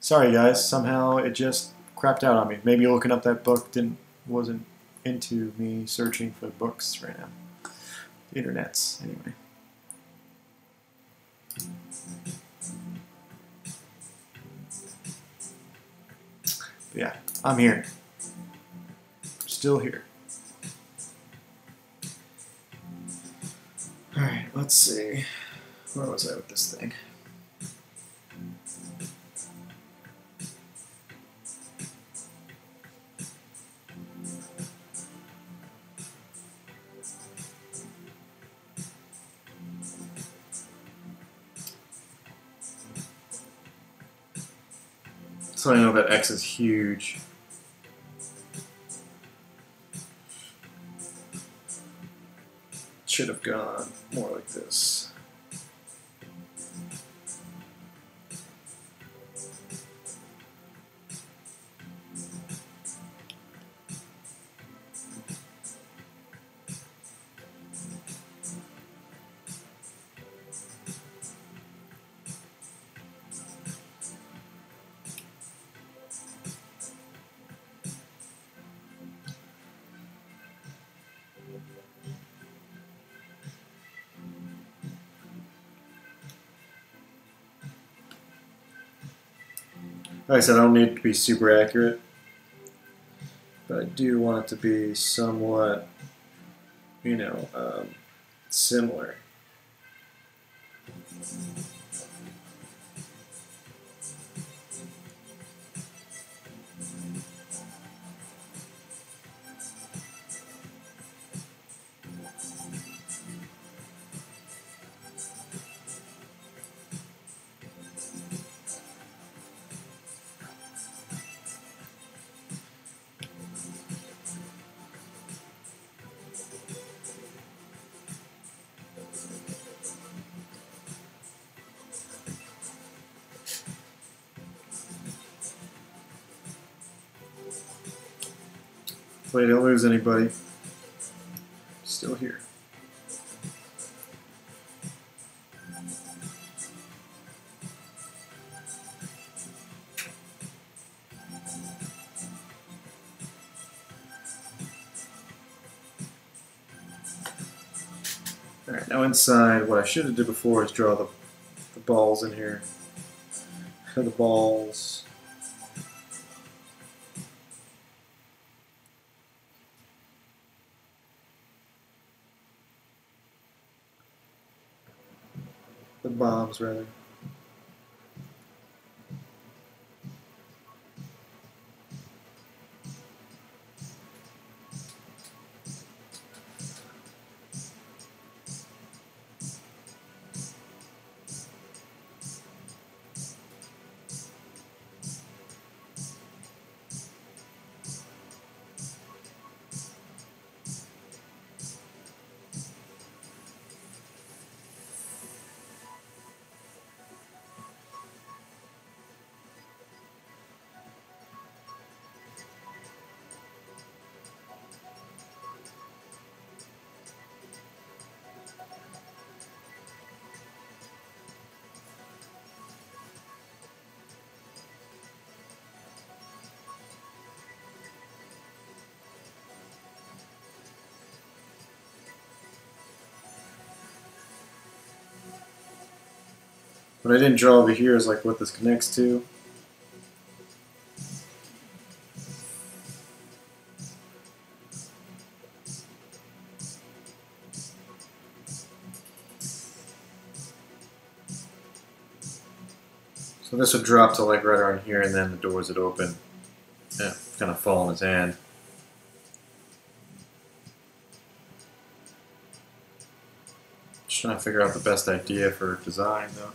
Sorry guys, somehow it just crapped out on me. Maybe looking up that book wasn't into me searching for books right now. The internet's anyway. But yeah, I'm here. Still here. Alright, let's see. Where was I with this thing? So I know that X is huge. Should have gone more like this. Like I said, I don't need it to be super accurate, but I do want it to be somewhat, similar. Hopefully I don't lose anybody. Still here. Alright, now inside, what I should have did before is draw the balls in here. The balls. The bombs, rather. What I didn't draw over here is like what this connects to. So this would drop to like right around here, and then the doors would open. Yeah, kind of fall in his hand. Just trying to figure out the best idea for design, though.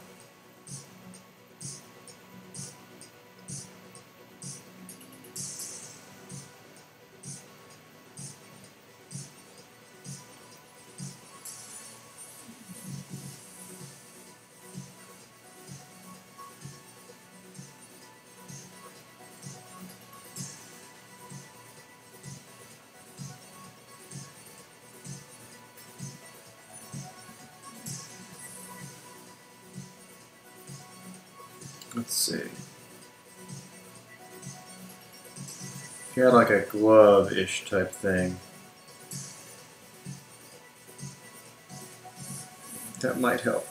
Let's see. Got like a glove-ish type thing. That might help.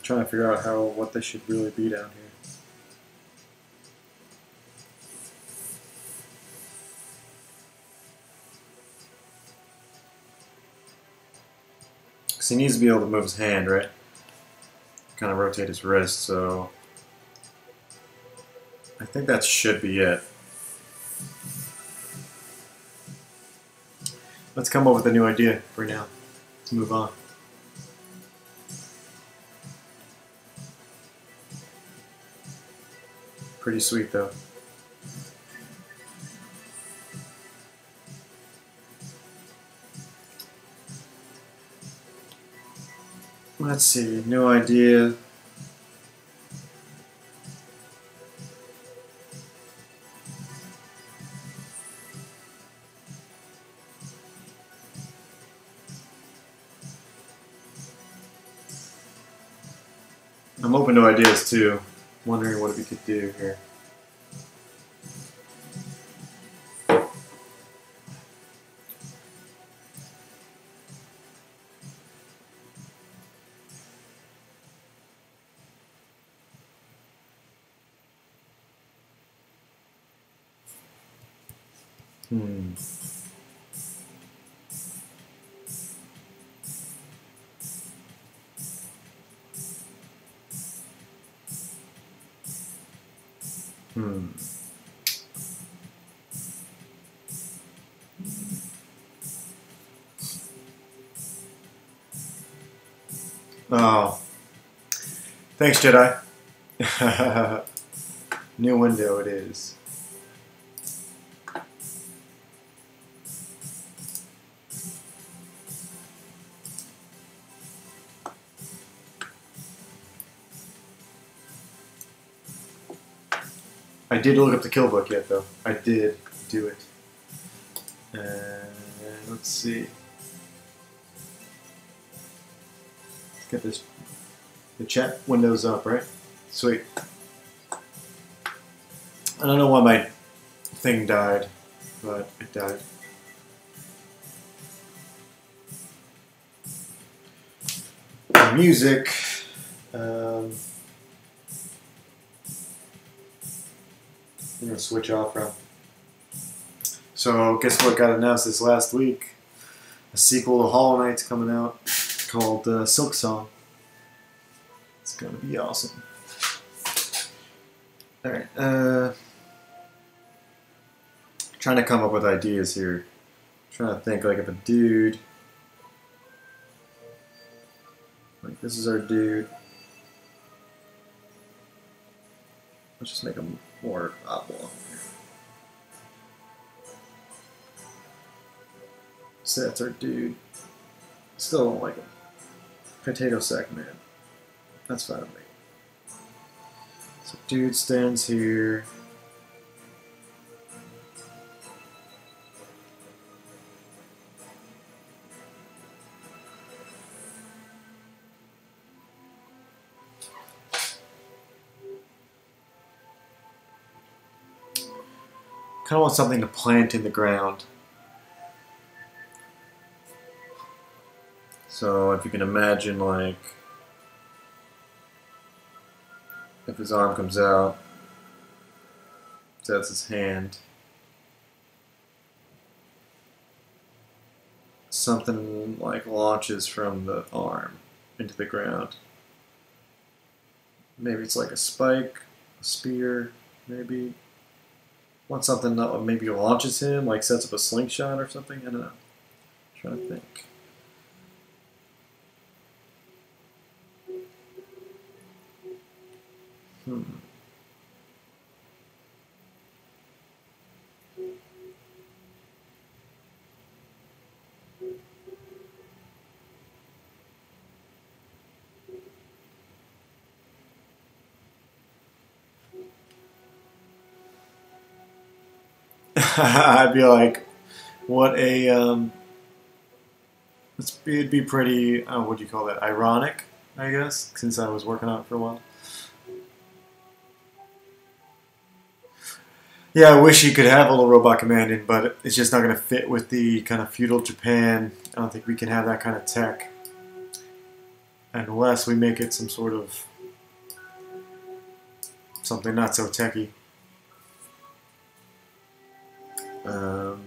Trying to figure out what they should really be down here. Because he needs to be able to move his hand, right? Kind of rotate his wrist, so I think that should be it. Let's come up with a new idea for now. Let's move on. Pretty sweet though. Let's see, new idea. I'm open to ideas too. Wondering what we could do here. Oh. Thanks, Jedi. New window it is. I did look up the kill book yet, though. I did do it. Let's see. Let's get this. The chat window's up, right? Sweet. I don't know why my thing died, but it died. Music. I'm going to switch off from. So, guess what got announced this last week? A sequel to Hollow Knight's coming out called Silk Song. It's going to be awesome. Alright, trying to come up with ideas here. Trying to think like if a dude. Like this is our dude. Let's just make him more oblong here. So that's our dude. Still don't like him. Potato sack man. That's fine with me. So dude stands here. Kind of want something to plant in the ground. So if you can imagine, like, if his arm comes out, so that's his hand. Something like launches from the arm into the ground. Maybe it's like a spike, a spear, maybe. Want something that maybe launches him, like sets up a slingshot or something? I don't know. I'm trying to think. I'd be like, what a it'd be pretty. What do you call that? Ironic, I guess, since I was working on it for a while. Yeah, I wish you could have a little robot commanding, but it's just not going to fit with the kind of feudal Japan. I don't think we can have that kind of tech unless we make it some sort of something not so techy. Um,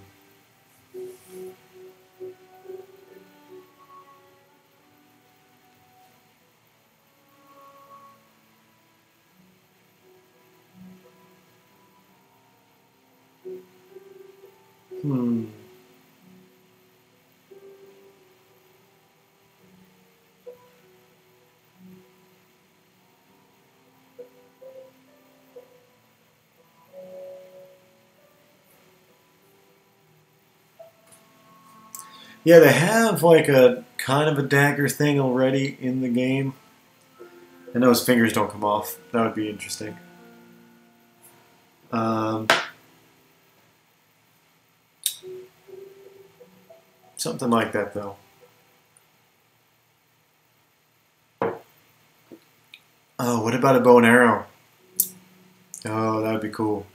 hmm. Yeah, they have like a kind of a dagger thing already in the game. I know his fingers don't come off. That would be interesting. Um, Something like that, though. Oh, what about a bow and arrow? Oh, that would be cool.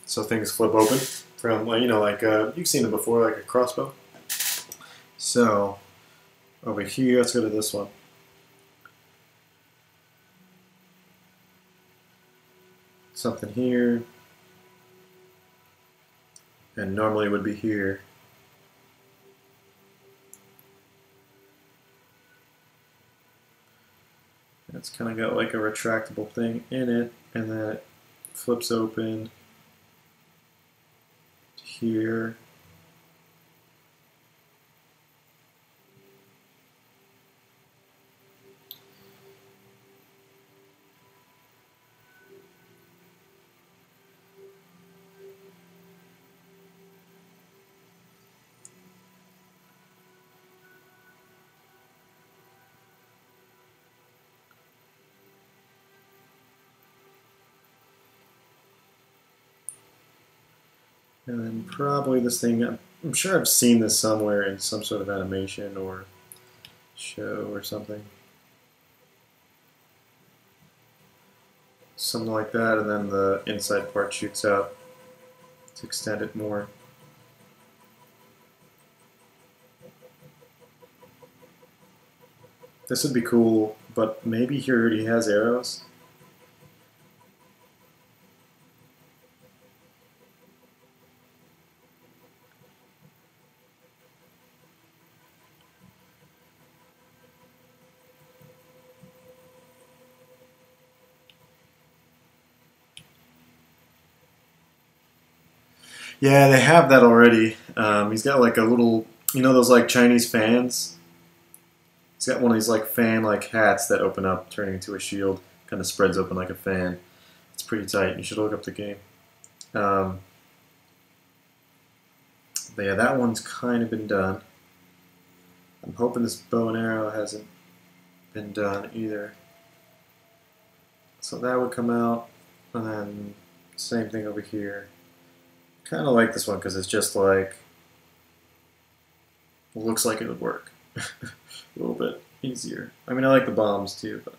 So things flip open from, you know, like you've seen it before, like a crossbow. So over here, let's go to this one. Something here, and normally it would be here. It's kind of got like a retractable thing in it, and then it flips open here. And then probably this thing, I'm sure I've seen this somewhere in some sort of animation or show or something. Something like that, and then the inside part shoots out to extend it more. This would be cool, but maybe he already has arrows. Yeah, they have that already. He's got like a little, you know, those like Chinese fans. He's got one of these like fan like hats that open up, turning into a shield. Kind of spreads open like a fan. It's pretty tight. You should look up the game. But yeah, that one's kind of been done. I'm hoping this bow and arrow hasn't been done either. So that would come out, and then same thing over here. Kind of like this one because it's just like, looks like it would work. A little bit easier. I mean, I like the bombs too, but.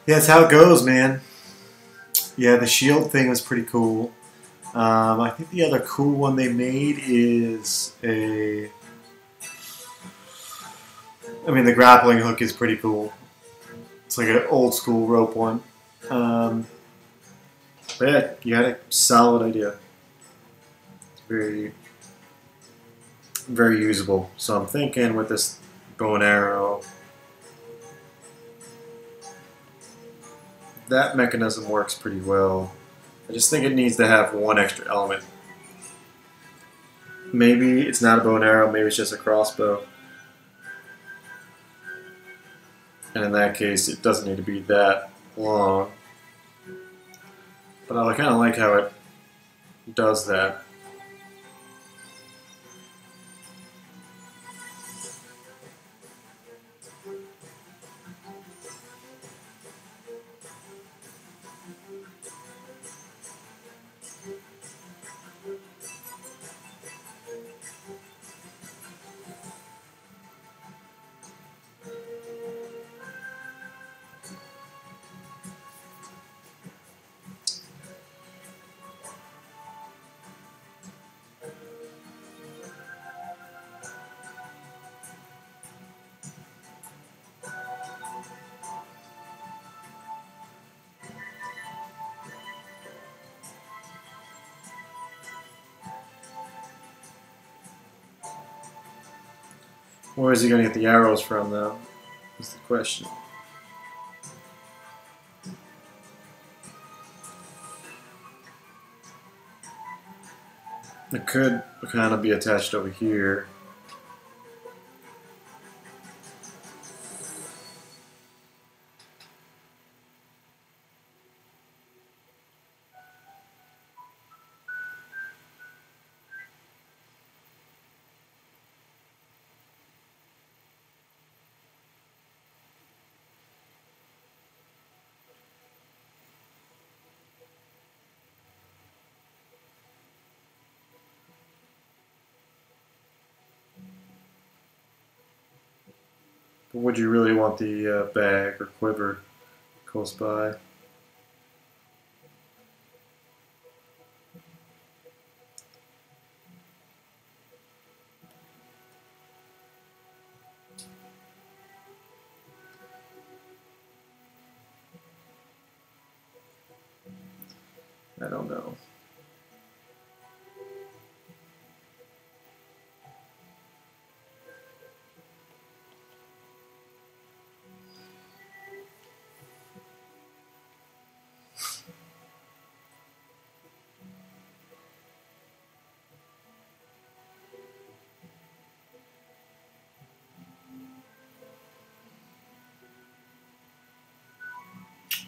Yeah, that's how it goes, man. Yeah, the shield thing was pretty cool. I think the other cool one they made is a I mean, the grappling hook is pretty cool. It's like an old school rope one. But yeah, you had a solid idea. It's very, very usable. So I'm thinking with this bow and arrow, that mechanism works pretty well. I just think it needs to have one extra element. Maybe it's not a bow and arrow, maybe it's just a crossbow. And in that case, it doesn't need to be that long. But I kind of like how it does that. Where is he going to get the arrows from, though? Is the question. It could kind of be attached over here. But would you really want the bag or quiver close by? I don't know.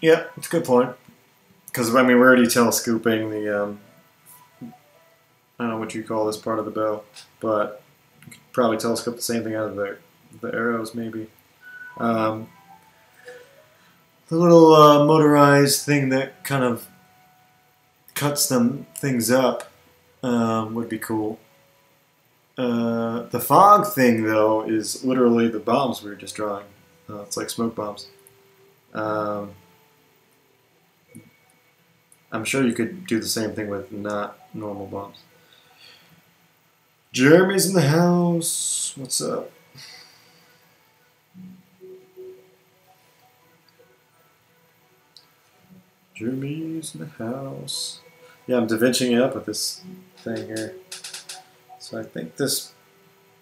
Yeah, it's a good point. Because, I mean, we're already telescoping the, I don't know what you call this part of the bow, but you could probably telescope the same thing out of the arrows, maybe. The little motorized thing that kind of cuts them things up would be cool. The fog thing, though, is literally the bombs we were just drawing. It's like smoke bombs. I'm sure you could do the same thing with not normal bombs. Jeremy's in the house. What's up? Jeremy's in the house. Yeah, I'm Da Vinciing it up with this thing here. So I think this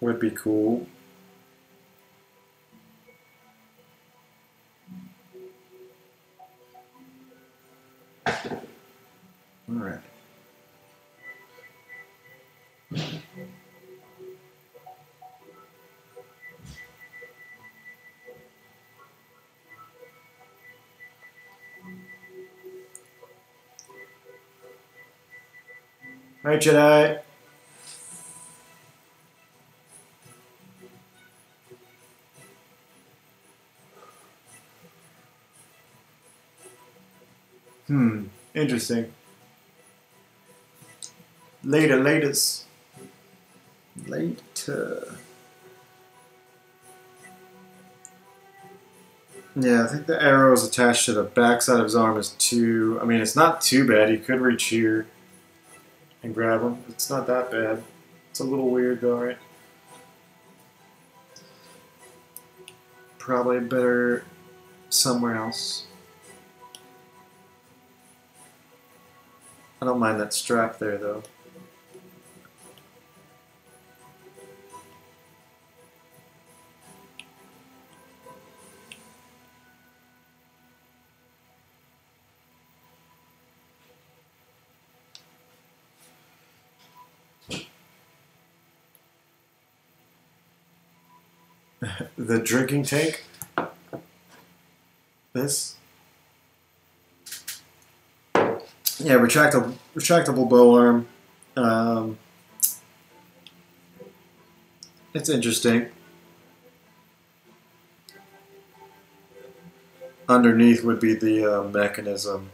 would be cool. All right. All right, Jedi. Interesting. Later. Yeah, I think the arrow is attached to the backside of his arm is too... I mean, it's not too bad. You could reach here and grab him. It's not that bad. It's a little weird, though, right? probably better somewhere else. I don't mind that strap there, though. The drinking tank. This. Yeah, retractable bow arm. It's interesting. Underneath would be the mechanism.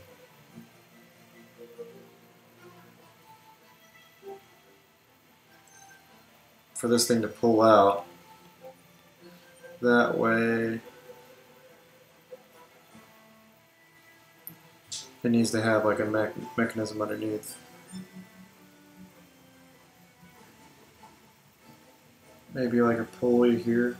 For this thing to pull out. That way, it needs to have like a mechanism underneath. Maybe like a pulley here.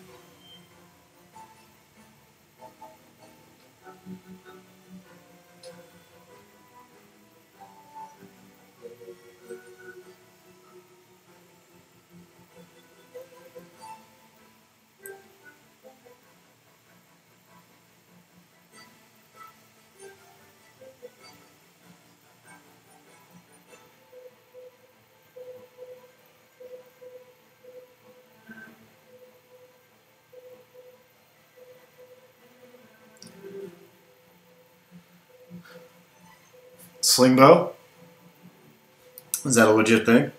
Sling bow? Is that a legit thing?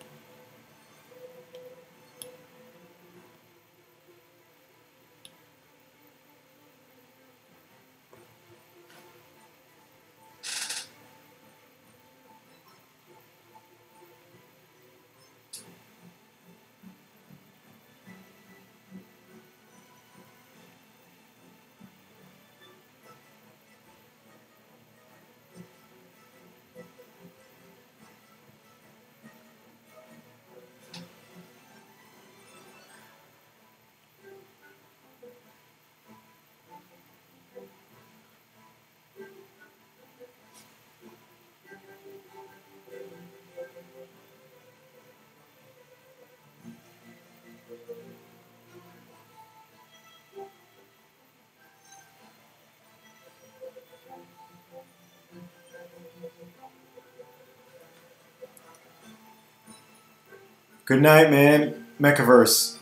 Good night, man. Mechaverse.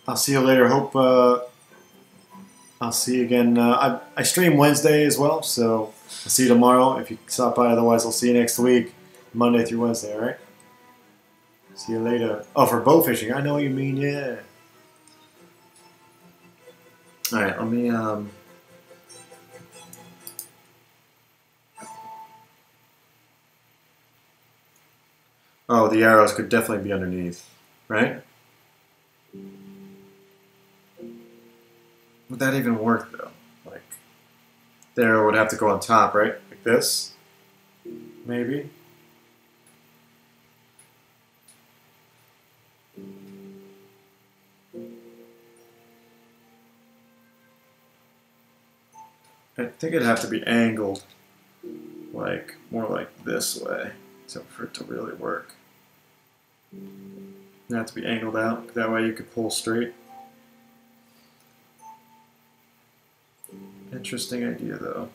I'll see you later. Hope I'll see you again. I stream Wednesday as well, so I'll see you tomorrow. If you stop by, otherwise I'll see you next week, Monday through Wednesday. All right. See you later. Oh, for bow fishing. I know what you mean. Yeah. All right. Let me. Oh, the arrows could definitely be underneath, right? Would that even work though? Like, the arrow would have to go on top, right? Like this, maybe. I think it'd have to be angled, like more like this way, so for it to really work. It'd have to be angled out. That way you could pull straight. Interesting idea, though.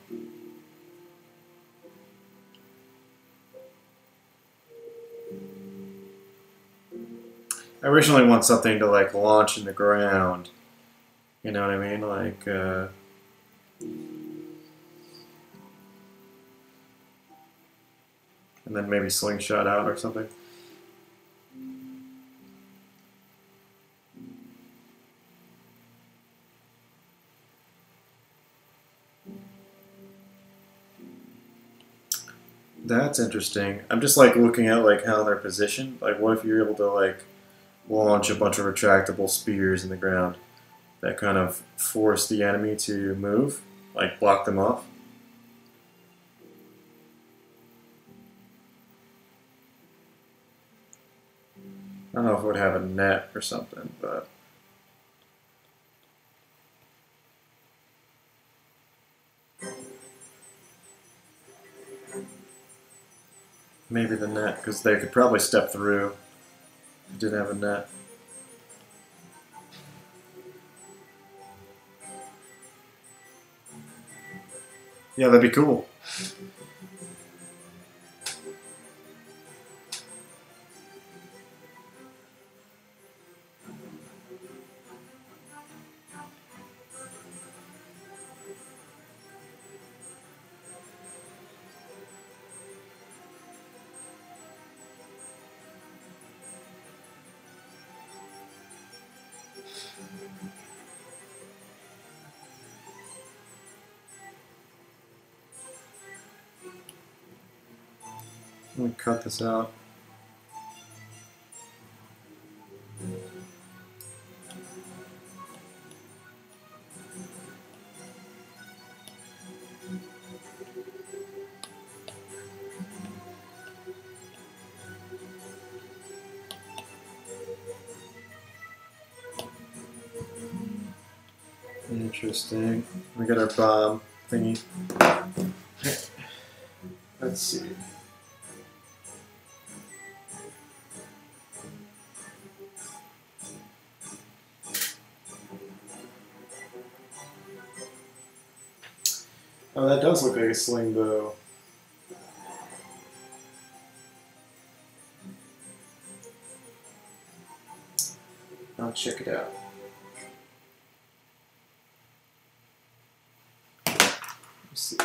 I originally want something to like launch in the ground. You know what I mean? Like, and then maybe slingshot out or something. That's interesting. I'm just like looking at like how they're positioned. Like, what if you're able to like launch a bunch of retractable spears in the ground that kind of force the enemy to move, like block them off? I don't know if it would have a net or something, but Maybe the net, because they could probably step through if it didn't have a net. Yeah, that'd be cool. Let me cut this out. Interesting. We got our bomb thingy. Let's see. Oh, that does look like a sling bow. I'll check it out. Let's see.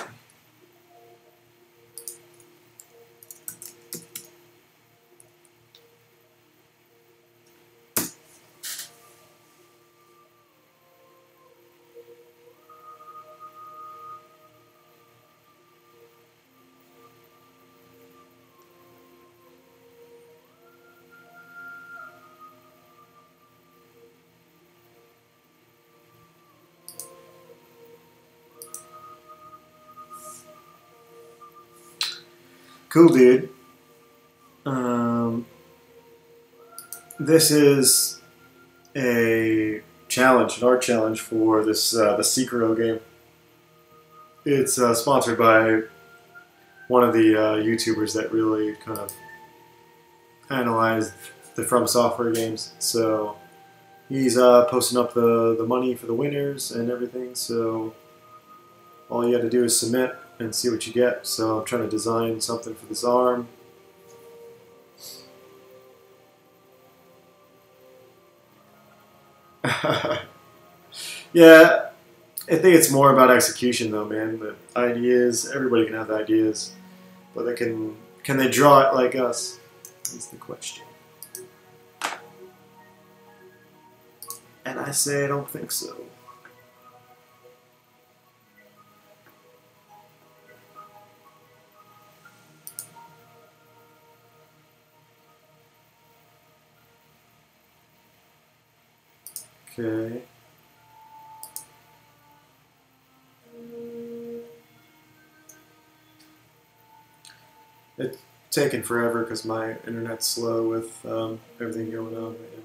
Cool, dude. This is a challenge, an art challenge for this the Sekiro game. It's sponsored by one of the YouTubers that really kind of analyzed the From Software games. So he's posting up the money for the winners and everything. So all you got to do is submit and see what you get. So I'm trying to design something for this arm. Yeah, I think it's more about execution though, man. The ideas, everybody can have ideas, but can they draw it like us? Is the question. And I say I don't think so. Okay. It's taking forever because my internet's slow with everything going on right now.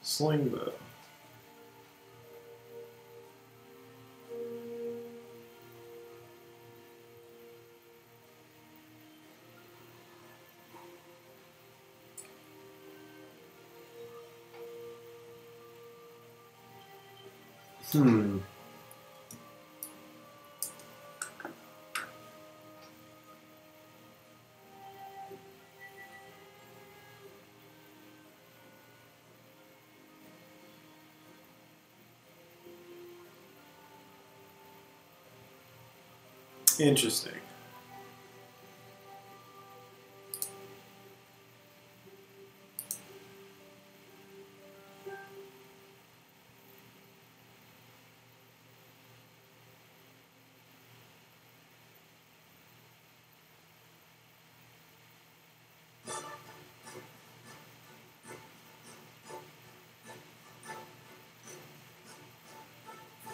Sling bow. Hmm. Interesting.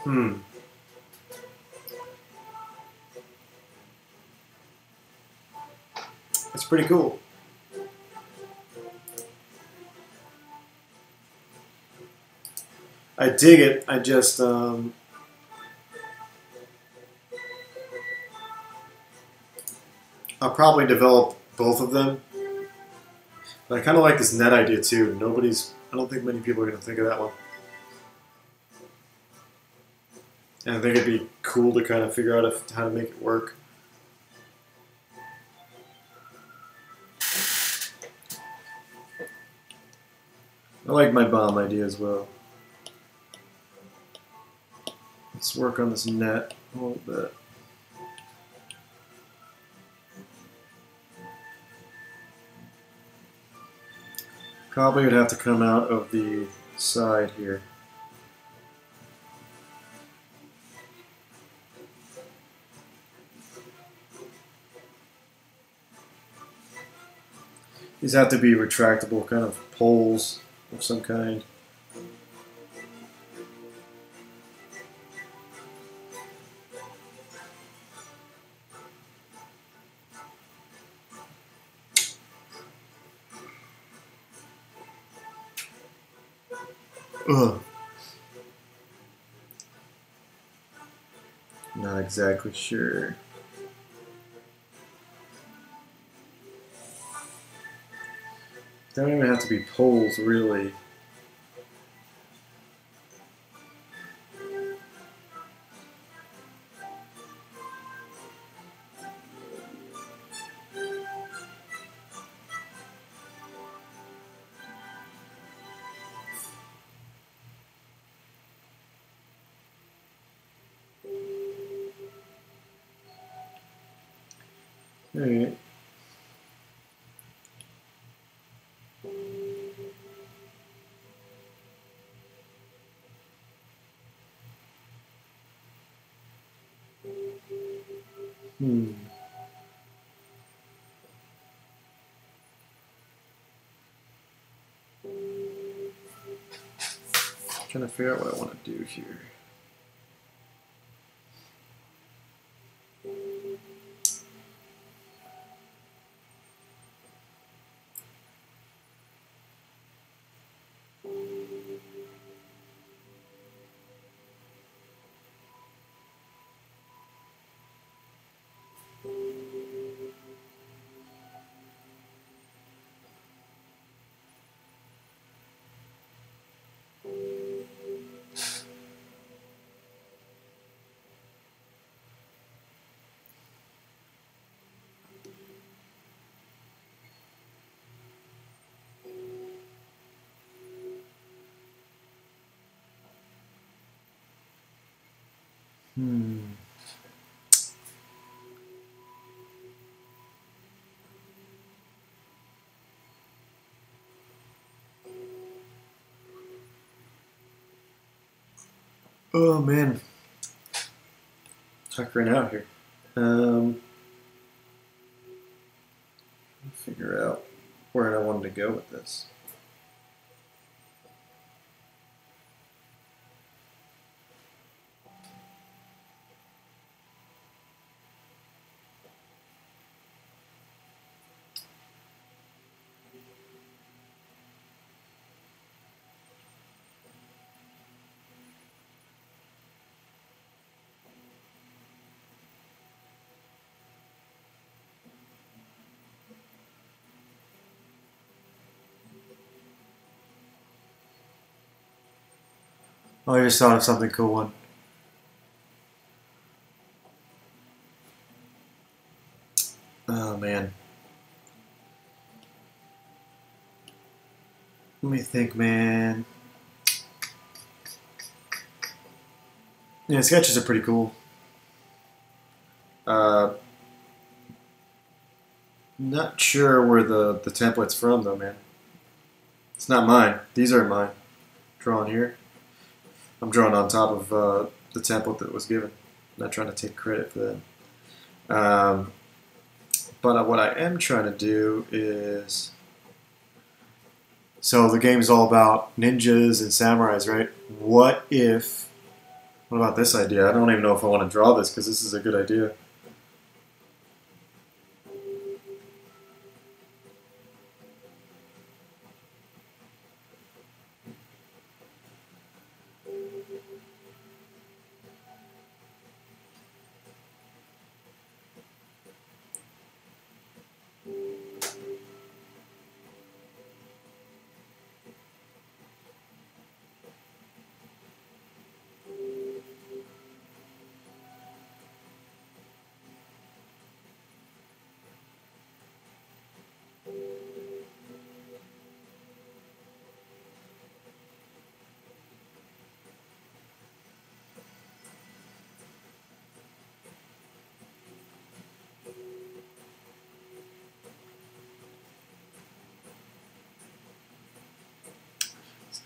Hmm. It's pretty cool. I dig it. I just I'll probably develop both of them. But I kind of like this net idea too. I don't think many people are going to think of that one. And I think it'd be cool to kind of figure out how to make it work. I like my bomb idea as well. Let's work on this net a little bit. Probably would have to come out of the side here. These have to be retractable kind of poles of some kind. Ugh. Not exactly sure. They don't even have to be poles, really. Alright. Trying to figure out what I want to do here. Oh man, tuckering out here. Figure out where I wanted to go with this. Oh, I just thought of something cool one. Oh man. Let me think, man. Yeah, sketches are pretty cool. Not sure where the template's from though, man. It's not mine. These aren't mine. Drawn here. I'm drawing on top of the template that was given. I'm not trying to take credit for that. But what I am trying to do is... So the game's all about ninjas and samurais, right? What about this idea? I don't even know if I want to draw this because this is a good idea.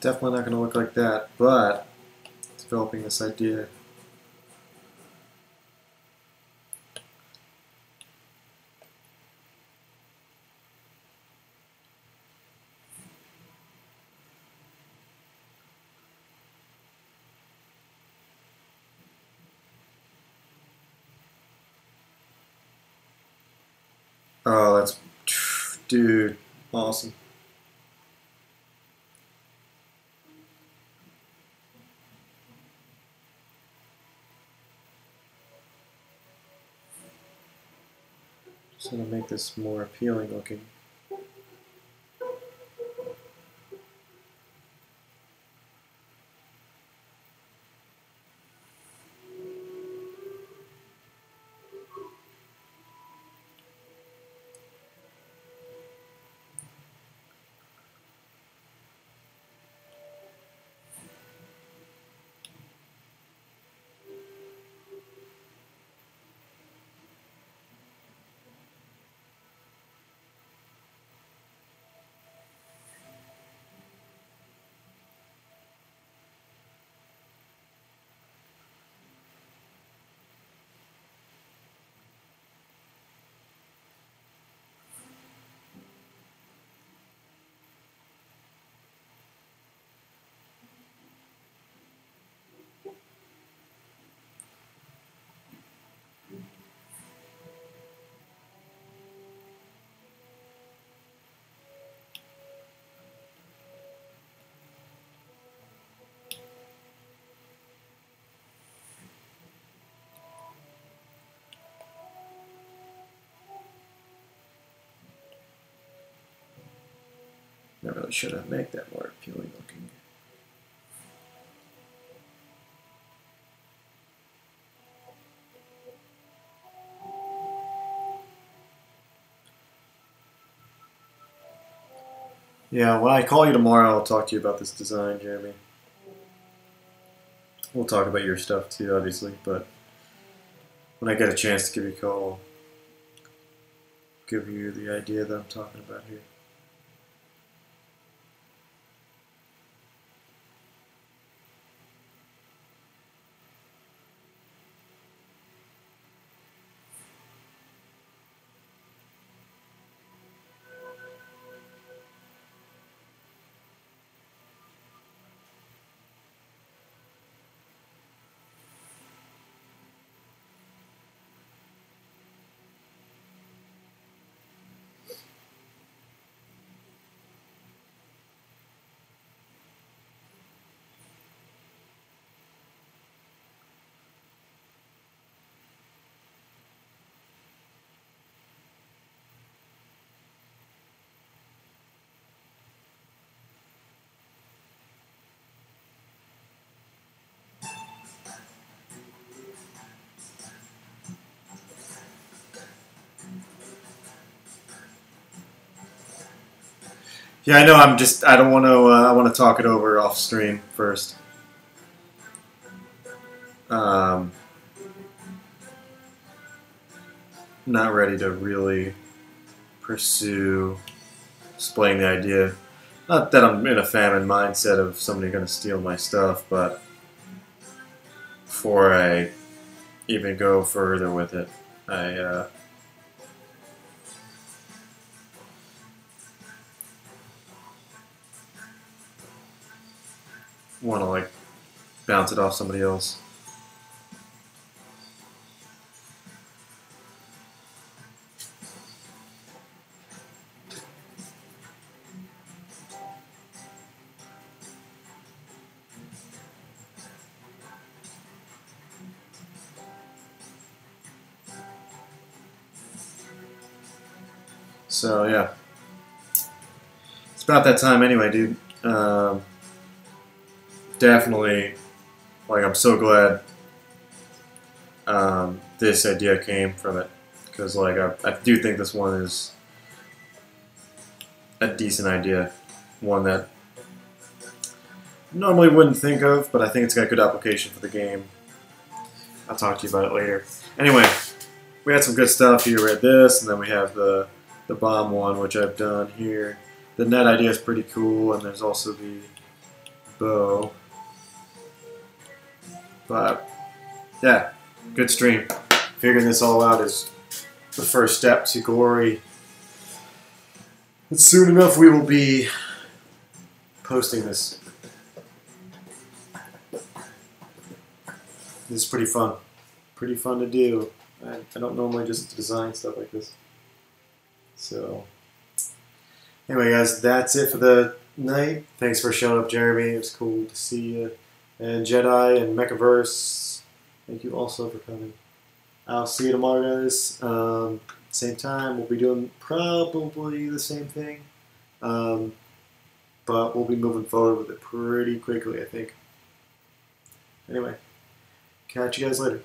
definitely not going to look like that, but developing this idea. Oh, that's, dude, awesome. Just want to make this more appealing looking. Not really sure how to make that more appealing looking. Yeah, when I call you tomorrow, I'll talk to you about this design, Jeremy. We'll talk about your stuff too, obviously, but when I get a chance to give you a call, I'll give you the idea that I'm talking about here. Yeah, I know. I don't want to. I want to talk it over off stream first. Um, not ready to really pursue displaying the idea. Not that I'm in a famine mindset of somebody going to steal my stuff, but before I even go further with it, I want to like bounce it off somebody else. So yeah, it's about that time anyway, dude. Definitely, like I'm so glad this idea came from it, because like I do think this one is a decent idea, one that normally wouldn't think of, but I think it's got good application for the game. I'll talk to you about it later. Anyway, we had some good stuff here. We had this, and then we have the bomb one, which I've done here. The net idea is pretty cool, and there's also the bow. But yeah, good stream. Figuring this all out is the first step to glory. But soon enough we will be posting this. This is pretty fun. Pretty fun to do. I don't normally just design stuff like this. So, anyway guys, that's it for the night. Thanks for showing up, Jeremy. It was cool to see you. And Jedi and Mechaverse, thank you also for coming. I'll see you tomorrow, guys. Same time, we'll be doing probably the same thing. But we'll be moving forward with it pretty quickly, I think. Anyway, catch you guys later.